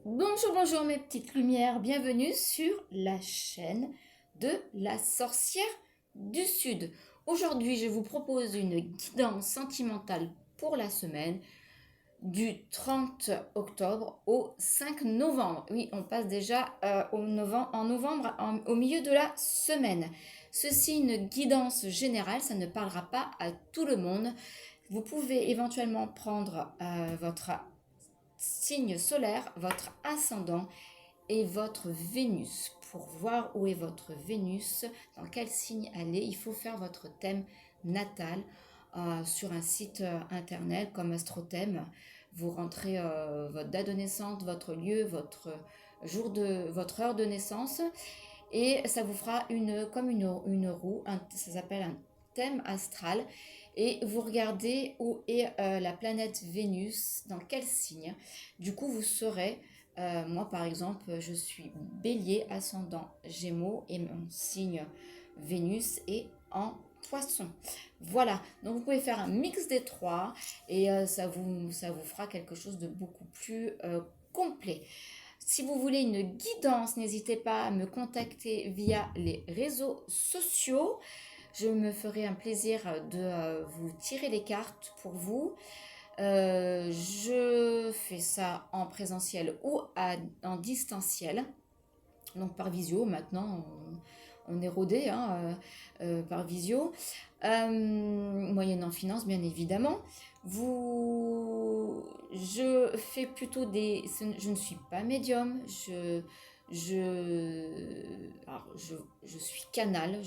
Bonjour, bonjour mes petites lumières, bienvenue sur la chaîne de la sorcière du Sud. Aujourd'hui, je vous propose une guidance sentimentale pour la semaine du 30 octobre au 5 novembre. Oui, on passe déjà en novembre, au milieu de la semaine. Ceci, une guidance générale, ça ne parlera pas à tout le monde. Vous pouvez éventuellement prendre votre signe solaire, votre ascendant et votre Vénus. Pour voir où est votre Vénus, dans quel signe elle est, il faut faire votre thème natal sur un site internet comme AstroThème. Vous rentrez votre date de naissance, votre lieu, votre heure de naissance et ça vous fera une roue, ça s'appelle un thème astral et vous regardez où est la planète Vénus, dans quel signe. Du coup, vous saurez, moi par exemple, je suis bélier, ascendant Gémeaux et mon signe Vénus est en poisson. Voilà, donc vous pouvez faire un mix des trois et ça vous fera quelque chose de beaucoup plus complet. Si vous voulez une guidance, n'hésitez pas à me contacter via les réseaux sociaux. Je me ferai un plaisir de vous tirer les cartes pour vous. Je fais ça en présentiel ou en distanciel, donc par visio. Maintenant, on est rodé hein, par visio, moyennant finance bien évidemment. Je fais plutôt je ne suis pas médium, je, je suis canal,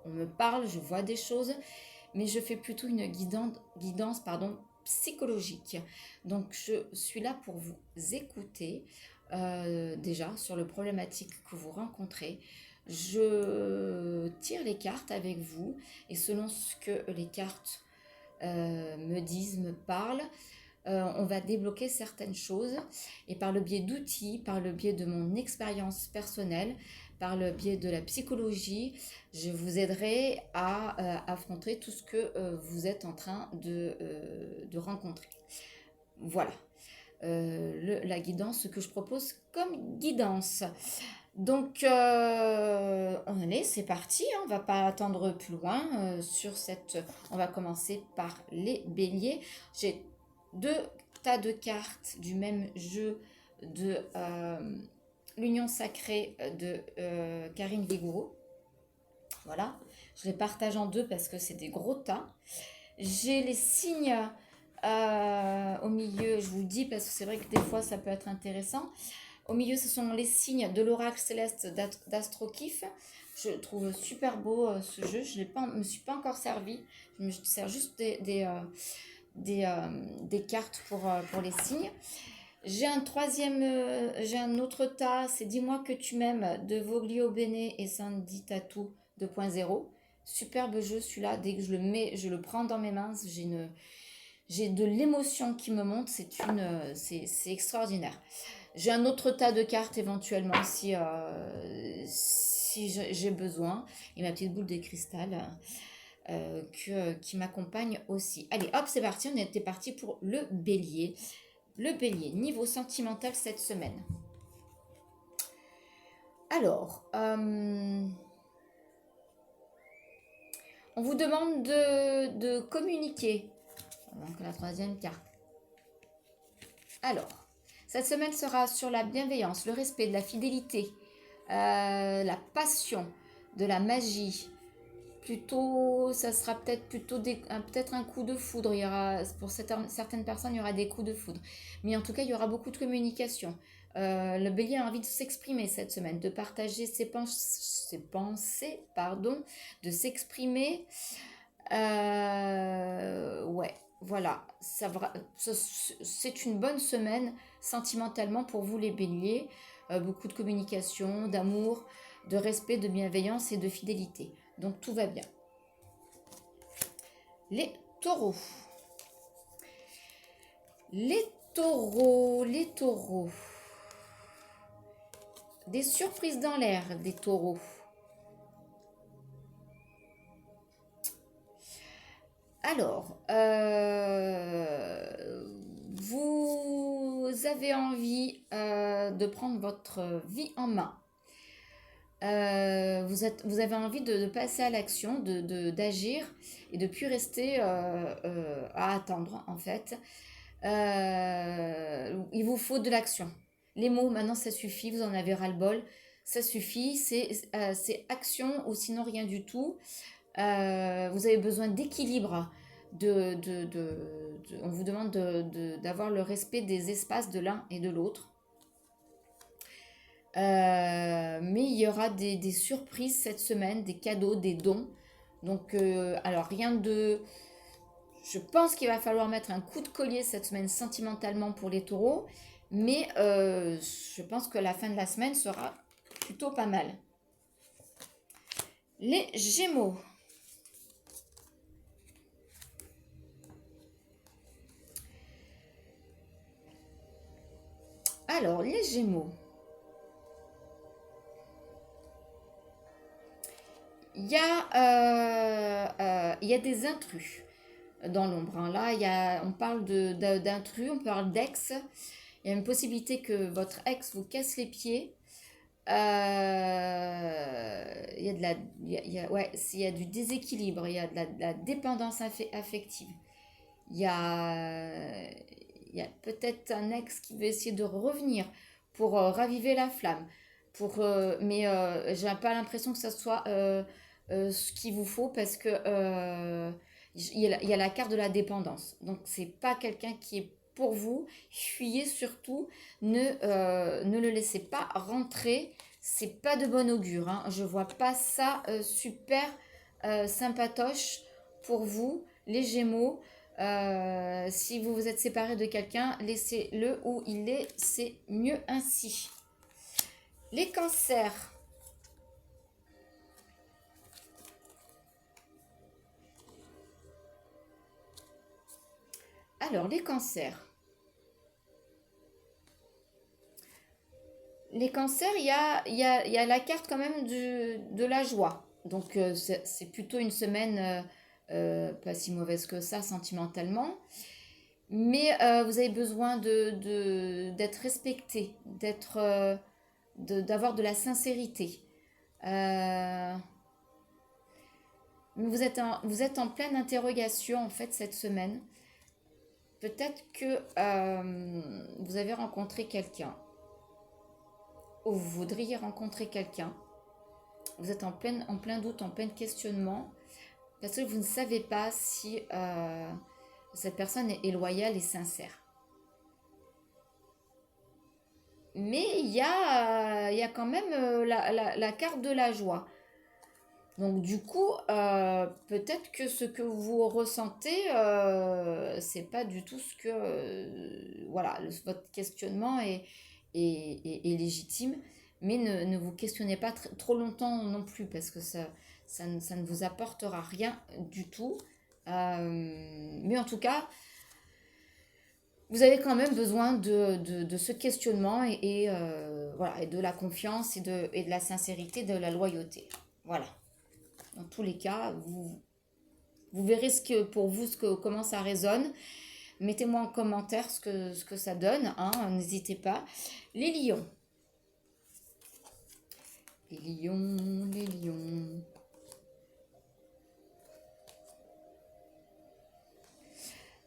on me parle, je vois des choses, mais je fais plutôt une guidance pardon, psychologique. Donc je suis là pour vous écouter déjà sur le problématique que vous rencontrez. Je tire les cartes avec vous et selon ce que les cartes me disent, me parlent, on va débloquer certaines choses et par le biais d'outils, par le biais de mon expérience personnelle, par le biais de la psychologie, je vous aiderai à affronter tout ce que vous êtes en train de rencontrer. Voilà. La guidance, ce que je propose comme guidance. Donc, c'est parti, hein, on va pas attendre plus loin on va commencer par les béliers. J'ai deux tas de cartes du même jeu de l'Union sacrée de Karine Vigoureux. Voilà, je les partage en deux parce que c'est des gros tas. J'ai les signes au milieu, je vous le dis parce que c'est vrai que des fois ça peut être intéressant. Au milieu, ce sont les signes de l'oracle céleste d'Astrokif. Je le trouve super beau ce jeu. Je ne me suis pas encore servi. Je me sers juste des cartes pour les signes. J'ai un autre tas, c'est Dis-moi que tu m'aimes de Voglio Bene et Sandy Tattoo 2.0. Superbe jeu celui-là. Dès que je le prends dans mes mains, j'ai de l'émotion qui me monte. C'est extraordinaire. J'ai un autre tas de cartes éventuellement si j'ai besoin. Et ma petite boule de cristal qui m'accompagne aussi. Allez, hop, c'est parti. On était parti pour le bélier. Le bélier, niveau sentimental cette semaine. Alors, on vous demande de communiquer. Donc la troisième carte. Alors, cette semaine sera sur la bienveillance, le respect, de la fidélité, la passion, de la magie. Plutôt, ça sera peut-être peut-être un coup de foudre. Pour certaines personnes, il y aura des coups de foudre. Mais en tout cas, il y aura beaucoup de communication. Le bélier a envie de s'exprimer cette semaine, de partager ses pensées, pardon, de s'exprimer. Ouais, voilà. C'est une bonne semaine sentimentalement pour vous les béliers. Beaucoup de communication, d'amour, de respect, de bienveillance et de fidélité. Donc tout va bien. Les taureaux. Les taureaux. Des surprises dans l'air des taureaux. Alors, Vous avez envie de prendre votre vie en main. Vous avez envie de passer à l'action, d'agir et de plus rester à attendre en fait. Il vous faut de l'action. Les mots, maintenant ça suffit, vous en avez ras-le-bol. Ça suffit, c'est action ou sinon rien du tout. Vous avez besoin d'équilibre. On vous demande d'avoir le respect des espaces de l'un et de l'autre. Mais il y aura des surprises cette semaine, des cadeaux, des dons. Donc, alors rien de... Je pense qu'il va falloir mettre un coup de collier cette semaine sentimentalement pour les taureaux. Mais je pense que la fin de la semaine sera plutôt pas mal. Les Gémeaux. Alors, les Gémeaux. Il y a des intrus dans l'ombre. Hein. Là, on parle d'intrus, on parle d'ex. Il y a une possibilité que votre ex vous casse les pieds. Il y a de la, ouais, il y a du déséquilibre, il y a de la dépendance affective. Il y a, il y a peut-être un ex qui veut essayer de revenir pour raviver la flamme. Mais j'ai pas l'impression que ça soit ce qu'il vous faut parce que il y a la carte de la dépendance. Donc c'est pas quelqu'un qui est pour vous. Fuyez surtout, ne le laissez pas rentrer. C'est pas de bon augure. Hein. Je vois pas ça super sympatoche pour vous, les Gémeaux. Si vous vous êtes séparé de quelqu'un, laissez-le où il est, c'est mieux ainsi. Les Cancers. Alors, les Cancers. Les Cancers, il y a la carte quand même de la joie. Donc, c'est plutôt une semaine pas si mauvaise que ça sentimentalement. Mais vous avez besoin d'être respecté, d'avoir de la sincérité. Euh, mais vous êtes en pleine interrogation en fait cette semaine. Peut-être que vous avez rencontré quelqu'un ou vous voudriez rencontrer quelqu'un. Vous êtes en plein doute, en plein questionnement parce que vous ne savez pas si cette personne est loyale et sincère. Mais il y a quand même la carte de la joie. Donc du coup, peut-être que ce que vous ressentez, c'est pas du tout ce que... voilà, votre questionnement est légitime, mais ne vous questionnez pas trop longtemps non plus, parce que ça ne vous apportera rien du tout. Mais en tout cas, vous avez quand même besoin de ce questionnement voilà, et de la confiance et de la sincérité, de la loyauté. Voilà. Dans tous les cas, vous verrez pour vous comment ça résonne. Mettez-moi en commentaire ce que ça donne. Hein, n'hésitez pas. Les lions. Les lions, les lions.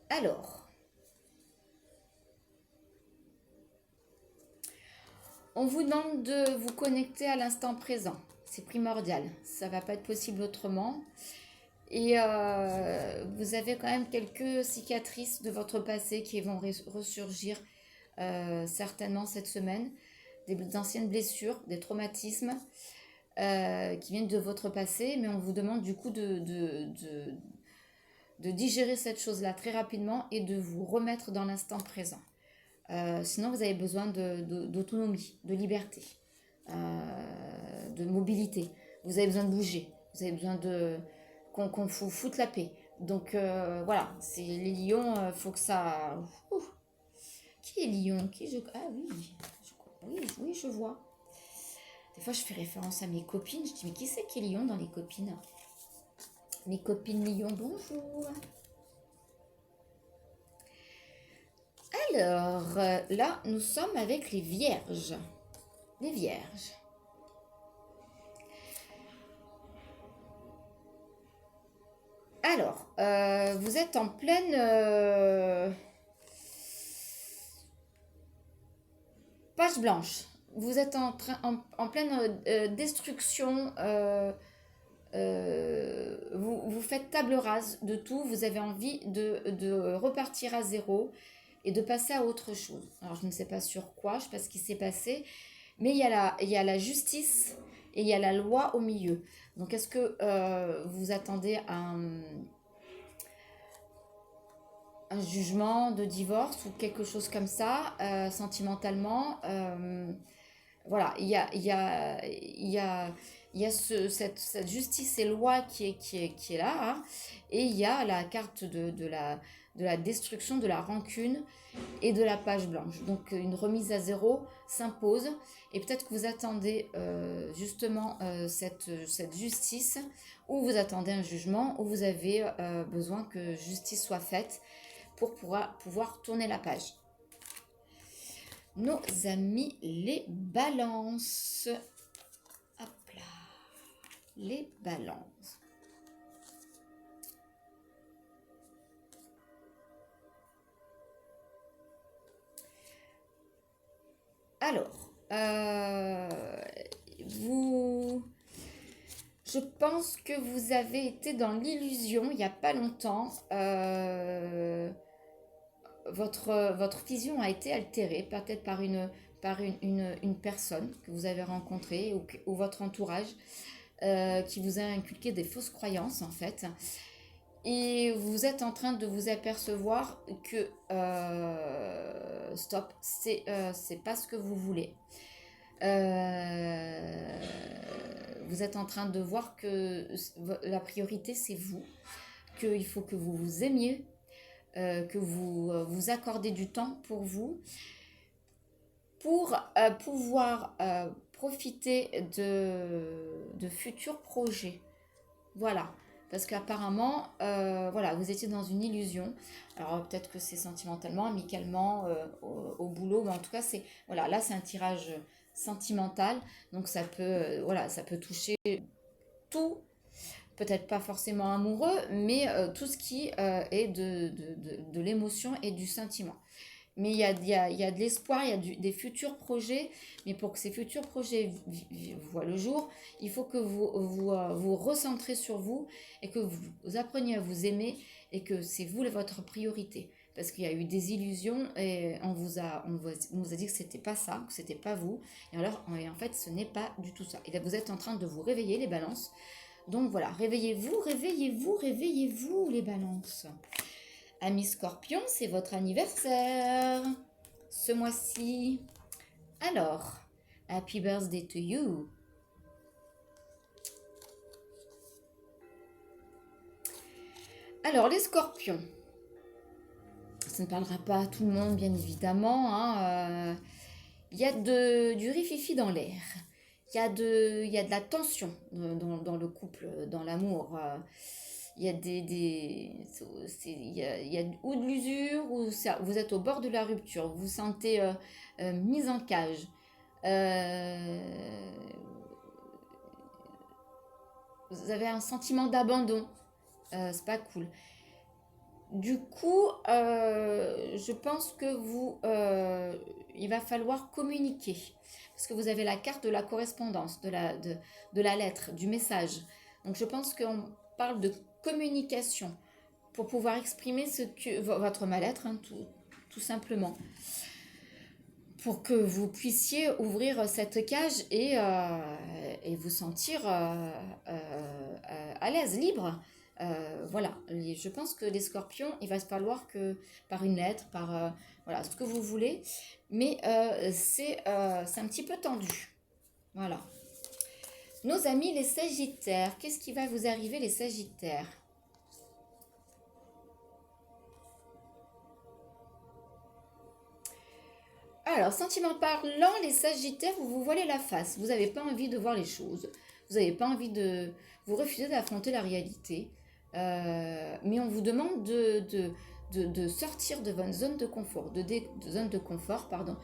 Alors, on vous demande de vous connecter à l'instant présent. C'est primordial. Ça ne va pas être possible autrement. Et vous avez quand même quelques cicatrices de votre passé qui vont ressurgir certainement cette semaine. Des anciennes blessures, des traumatismes qui viennent de votre passé. Mais on vous demande du coup de digérer cette chose-là très rapidement et de vous remettre dans l'instant présent. Sinon, vous avez besoin d'autonomie, de liberté, de mobilité. Vous avez besoin de bouger. Vous avez besoin qu'on vous foute la paix. Donc voilà, c'est les lions, faut que ça... Qui est lion? Ah oui, oui, je vois. Des fois, je fais référence à mes copines. Je dis, mais qui c'est qui est lion dans les copines? Mes copines lions, bonjour. Alors, là, nous sommes avec les vierges. Les vierges. Alors, vous êtes en pleine page blanche. Vous êtes en pleine destruction. Vous faites table rase de tout. Vous avez envie de repartir à zéro et de passer à autre chose. Alors, je ne sais pas sur quoi, je ne sais pas ce qui s'est passé, mais il y a la justice et il y a la loi au milieu. Donc, est-ce que vous attendez un jugement de divorce ou quelque chose comme ça, sentimentalement? Voilà, il y a cette justice et loi qui est là, hein, et il y a la carte de la destruction, de la rancune et de la page blanche. Donc une remise à zéro s'impose, et peut-être que vous attendez justement cette justice, ou vous attendez un jugement, ou vous avez besoin que justice soit faite pour pouvoir tourner la page. Nos amis les balances. Hop là. Les balances. Alors, je pense que vous avez été dans l'illusion il n'y a pas longtemps. Votre vision a été altérée, peut-être par une personne que vous avez rencontrée, ou votre entourage qui vous a inculqué des fausses croyances en fait. Et vous êtes en train de vous apercevoir que stop, c'est pas ce que vous voulez. Vous êtes en train de voir que la priorité c'est vous, qu'il faut que vous vous aimiez, que vous vous accordez du temps pour vous, pour pouvoir profiter de futurs projets. Voilà. Parce qu'apparemment, voilà, vous étiez dans une illusion. Alors peut-être que c'est sentimentalement, amicalement, au boulot, mais en tout cas, voilà, là c'est un tirage sentimental, donc ça peut, voilà, ça peut toucher tout, peut-être pas forcément amoureux, mais tout ce qui est de l'émotion et du sentiment. Mais il y a de l'espoir, il y a des futurs projets, mais pour que ces futurs projets voient le jour, il faut que vous recentrez sur vous et que vous appreniez à vous aimer et que c'est vous votre priorité. Parce qu'il y a eu des illusions et on vous a dit que c'était pas ça, que c'était pas vous. Et en fait, ce n'est pas du tout ça. Et là, vous êtes en train de vous réveiller, les balances. Donc voilà, réveillez-vous, réveillez-vous, réveillez-vous, les balances. Amis Scorpion, c'est votre anniversaire ce mois-ci. Alors, happy birthday to you. Alors, les Scorpions. Ça ne parlera pas à tout le monde, bien évidemment. Hein, il y a du rififi dans l'air. Il y a de la tension dans le couple, dans l'amour. Il y a il y a ou de l'usure, ou vous êtes au bord de la rupture, vous vous sentez mise en cage. Vous avez un sentiment d'abandon. C'est pas cool. Du coup, je pense que il va falloir communiquer. Parce que vous avez la carte de la correspondance, de la lettre, du message. Donc je pense qu'on parle de communication pour pouvoir exprimer votre mal-être, hein, tout simplement. Pour que vous puissiez ouvrir cette cage et vous sentir à l'aise, libre. Voilà, je pense que les Scorpions, il va se falloir que par une lettre, par voilà, ce que vous voulez, mais c'est un petit peu tendu. Voilà. Nos amis les Sagittaires, qu'est-ce qui va vous arriver les Sagittaires? Alors, sentiment parlant, les Sagittaires, vous vous voilez la face. Vous n'avez pas envie de voir les choses. Vous n'avez pas envie vous refusez d'affronter la réalité. Mais on vous demande de sortir de votre zone de confort, zone de confort, pardon,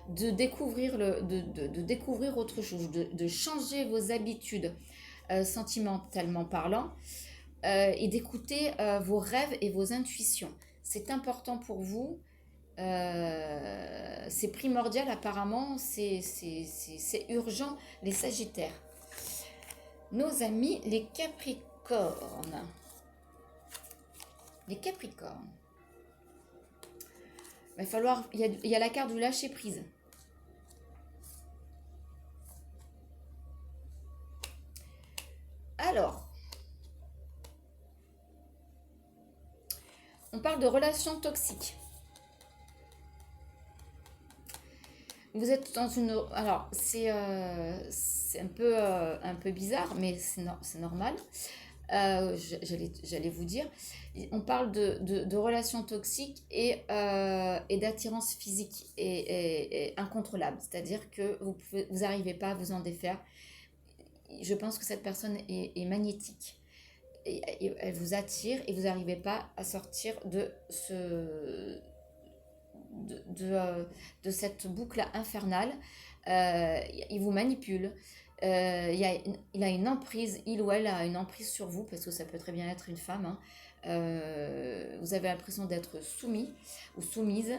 de découvrir, de découvrir autre chose, de changer vos habitudes sentimentalement parlant et d'écouter vos rêves et vos intuitions. C'est important pour vous, c'est primordial apparemment, c'est urgent, les Sagittaires. Nos amis les Capricornes. Les Capricornes. Il va falloir, il y a la carte du lâcher prise. Alors, on parle de relations toxiques. Vous êtes dans une... Alors, c'est un peu bizarre, mais c'est normal. J'allais vous dire. On parle de relations toxiques et d'attirance physique et incontrôlable. C'est-à-dire que vous n'arrivez pas à vous en défaire. Je pense que cette personne est magnétique. Et elle vous attire et vous n'arrivez pas à sortir de cette boucle infernale. Il vous manipule. Il a une emprise, il ou elle a une emprise sur vous, parce que ça peut très bien être une femme. Hein. Vous avez l'impression d'être soumis ou soumise.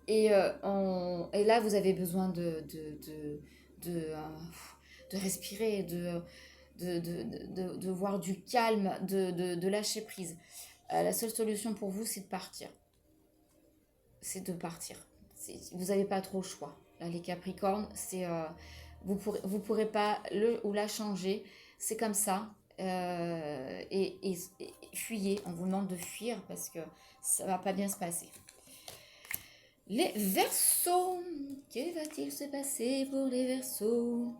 Et là, vous avez besoin de respirer, de voir du calme, de lâcher prise. La seule solution pour vous, c'est de partir. C'est de partir. Vous n'avez pas trop le choix. Là, les Capricornes, vous pourrez pas le ou la changer. C'est comme ça. Et fuyez. On vous demande de fuir parce que ça va pas bien se passer. Les Verseaux. Que va-t-il se passer pour les Verseaux?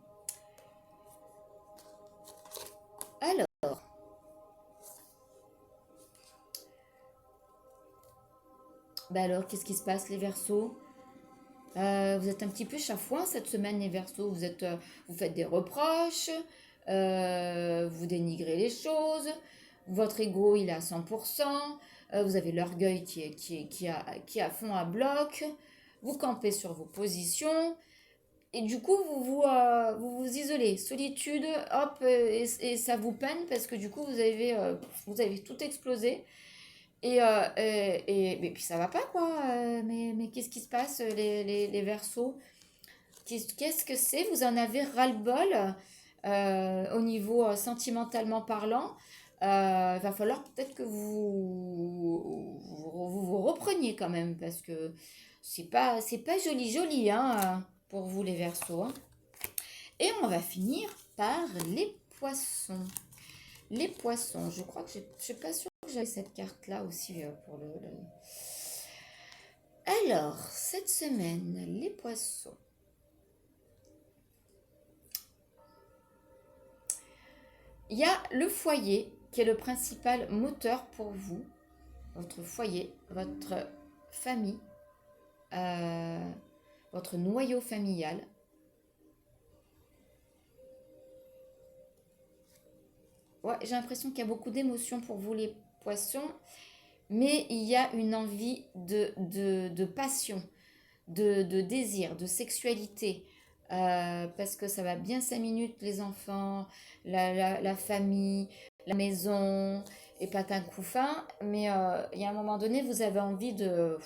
Alors, qu'est-ce qui se passe, les Verseaux? Vous êtes un petit peu chafouin cette semaine, les Verseaux. Vous faites des reproches, vous dénigrez les choses, votre ego, il est à 100%, vous avez l'orgueil qui est à fond à bloc, vous campez sur vos positions, et du coup, vous vous isolez. Solitude, hop, et ça vous peine parce que du coup, vous avez tout explosé. Mais puis ça va pas quoi, mais qu'est-ce qui se passe les Verseaux? Qu'est-ce que c'est? Vous en avez ras-le-bol au niveau sentimentalement parlant. Il va falloir peut-être que vous repreniez quand même parce que c'est pas joli hein, pour vous les Verseaux. Hein. Et on va finir par les Poissons. Les Poissons, je crois que je suis pas sûre que j'avais cette carte-là aussi pour le... Alors, cette semaine, les Poissons. Il y a le foyer qui est le principal moteur pour vous. Votre foyer, votre famille, votre noyau familial. Ouais, j'ai l'impression qu'il y a beaucoup d'émotions pour vous les Poissons, mais il y a une envie de passion, de désir, de sexualité, parce que ça va bien 5 minutes, les enfants, la famille, la maison, et patin couffin, mais il y a un moment donné, vous avez envie que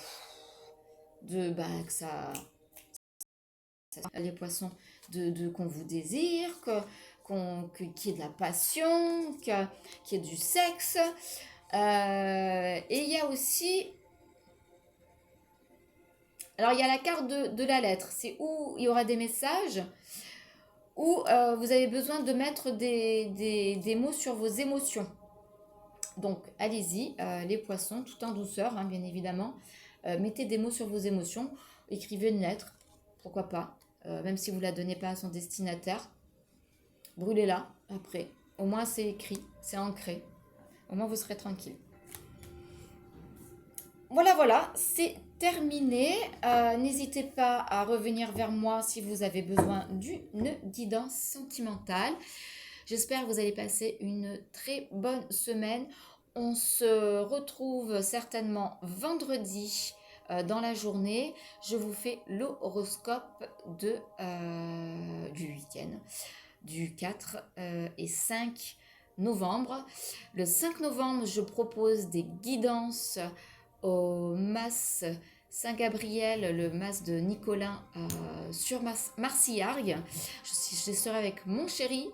ça, les Poissons, qu'on vous désire, qu'il y ait de la passion, qu'il y ait du sexe. Et il y a aussi... Alors, il y a la carte de la lettre. C'est où il y aura des messages, où vous avez besoin de mettre des mots sur vos émotions. Donc, allez-y, les Poissons, tout en douceur, hein, bien évidemment. Mettez des mots sur vos émotions. Écrivez une lettre, pourquoi pas. Même si vous ne la donnez pas à son destinataire. Brûlez-la après. Au moins, c'est écrit, c'est ancré. Au moins, vous serez tranquille. Voilà, c'est terminé. N'hésitez pas à revenir vers moi si vous avez besoin d'une guidance sentimentale. J'espère que vous allez passer une très bonne semaine. On se retrouve certainement vendredi dans la journée. Je vous fais l'horoscope du week-end, du 4 et 5 novembre. Le 5 novembre, je propose des guidances au Mas Saint-Gabriel, le Mas de Nicolas sur Marsillargues. Je serai avec mon chéri.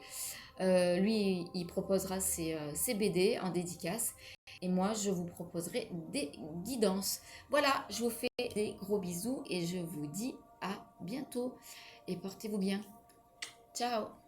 Lui, il proposera ses BD en dédicace. Et moi, je vous proposerai des guidances. Voilà, je vous fais des gros bisous et je vous dis à bientôt. Et portez-vous bien. Ciao!